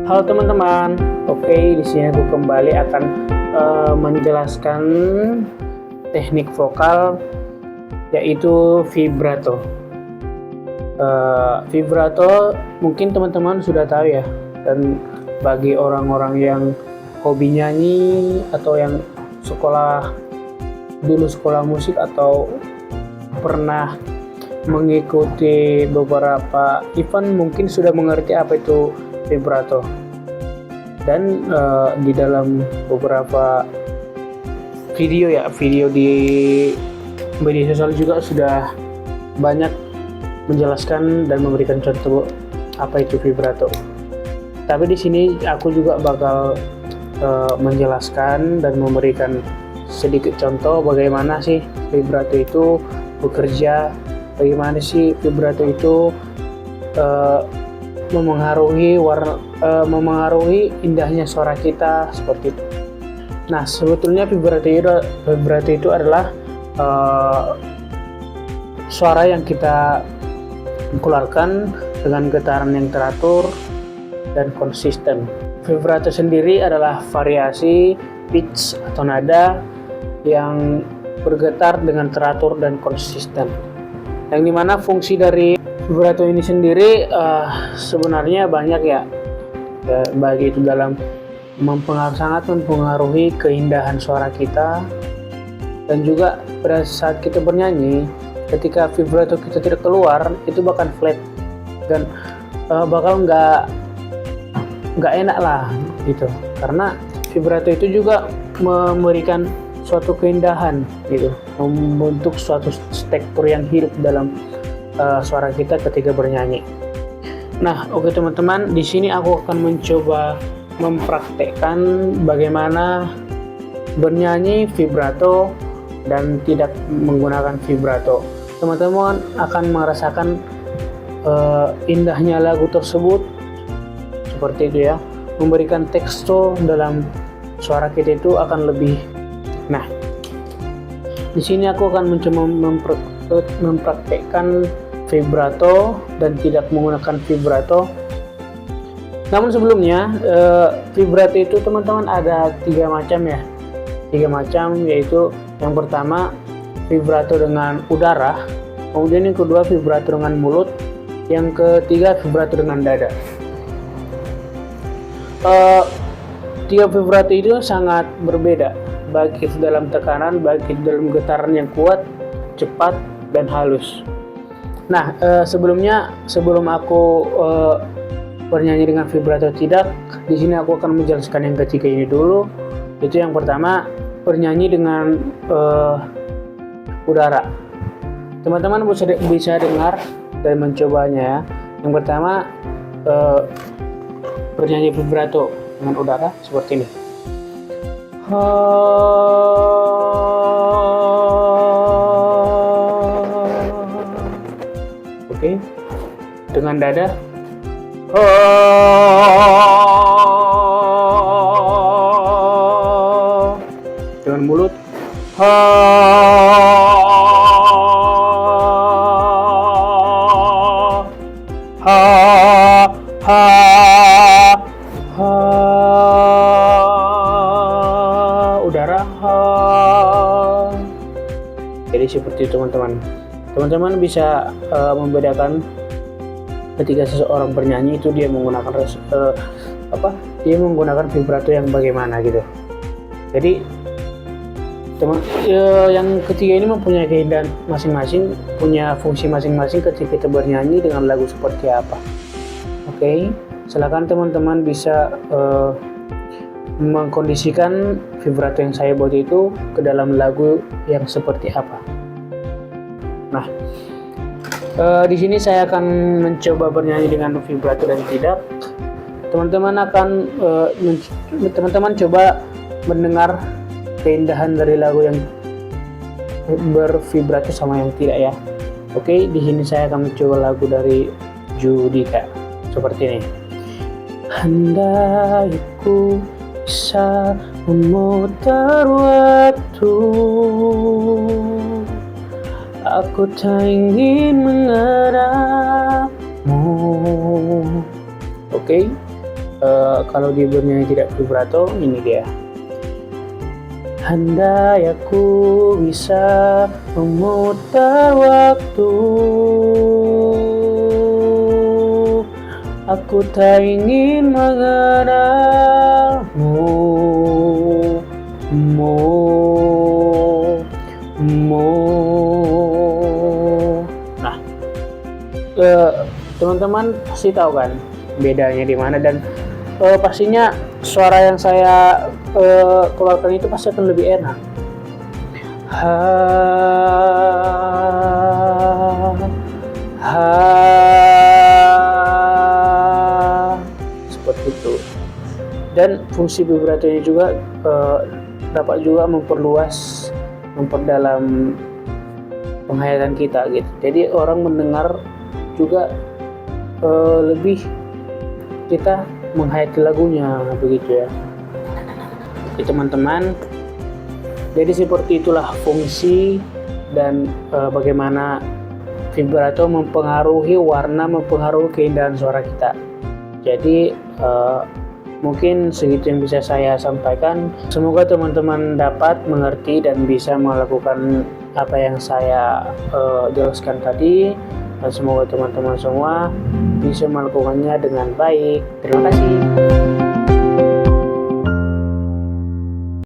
Halo teman-teman, oke di sini aku kembali akan menjelaskan teknik vokal yaitu vibrato. Vibrato mungkin teman-teman sudah tahu ya, dan bagi orang-orang yang hobi nyanyi atau yang sekolah musik atau pernah mengikuti beberapa event mungkin sudah mengerti apa itu vibrato. Dan di dalam beberapa video di media sosial juga sudah banyak menjelaskan dan memberikan contoh apa itu vibrato. Tapi di sini aku juga bakal menjelaskan dan memberikan sedikit contoh bagaimana sih vibrato itu bekerja, bagaimana sih vibrato itu memengaruhi indahnya suara kita seperti itu. Nah, sebetulnya vibrato itu adalah suara yang kita keluarkan dengan getaran yang teratur dan konsisten. Vibrato sendiri adalah variasi pitch atau nada yang bergetar dengan teratur dan konsisten. Yang dimana fungsi dari vibrato ini sendiri sebenarnya banyak ya, bagi itu dalam sangat mempengaruhi keindahan suara kita. Dan juga pada saat kita bernyanyi, ketika vibrato kita tidak keluar, itu bahkan flat dan bakal nggak enak lah gitu, karena vibrato itu juga memberikan suatu keindahan gitu, membentuk suatu tekstur yang hidup dalam suara kita ketika bernyanyi. Nah, oke teman-teman, di sini aku akan mencoba mempraktekkan bagaimana bernyanyi vibrato dan tidak menggunakan vibrato. Teman-teman akan merasakan indahnya lagu tersebut seperti itu ya, memberikan tekstur dalam suara kita itu akan lebih. Nah, di sini aku akan mencoba mempraktekkan vibrato dan tidak menggunakan vibrato. Namun sebelumnya, vibrato itu teman-teman ada tiga macam, yaitu yang pertama vibrato dengan udara, kemudian yang kedua vibrato dengan mulut, yang ketiga vibrato dengan dada. Tiga vibrato itu sangat berbeda, baik itu dalam tekanan, baik itu dalam getaran yang kuat, cepat, dan halus. Nah, sebelum aku bernyanyi dengan vibrato tidak, di sini aku akan menjelaskan yang ketiga ini dulu. Itu yang pertama, bernyanyi dengan udara. Teman-teman bisa dengar dan mencobanya ya. Yang pertama, bernyanyi vibrato dengan udara seperti ini. Oke, dengan dada. Dengan mulut. Udara. Jadi seperti itu teman-teman bisa membedakan ketika seseorang bernyanyi itu dia menggunakan vibrato yang bagaimana gitu. Jadi yang ketiga ini mempunyai keindahan masing-masing, punya fungsi masing-masing ketika kita bernyanyi dengan lagu seperti apa. Oke, silakan teman-teman bisa mengkondisikan vibrato yang saya buat itu ke dalam lagu yang seperti apa. Nah, di sini saya akan mencoba bernyanyi dengan vibrato dan tidak. Teman-teman coba mendengar keindahan dari lagu yang bervibrato sama yang tidak ya. Oke, di sini saya akan mencoba lagu dari Judika seperti ini. Andai ku bisa memutar waktu, aku tak ingin mengenalmu. Oke, Kalau dia bernyanyi tidak vibrato, ini dia. Andai aku bisa memutar waktu, aku tak ingin mengenalmu, Nah, teman-teman pasti tahu kan bedanya di mana, dan pastinya suara yang saya keluarkan itu pasti akan lebih enak. Ha, ha, seperti itu. Dan fungsi vibratonya juga dapat juga memperdalam penghayatan kita gitu. Jadi orang mendengar juga lebih kita menghayati lagunya begitu ya. Oke teman-teman, jadi seperti itulah fungsi dan bagaimana vibrato mempengaruhi warna, mempengaruhi keindahan suara kita. Jadi mungkin segitu yang bisa saya sampaikan. Semoga teman-teman dapat mengerti dan bisa melakukan apa yang saya jelaskan tadi, dan semoga teman-teman semua bisa melakukannya dengan baik. Terima kasih.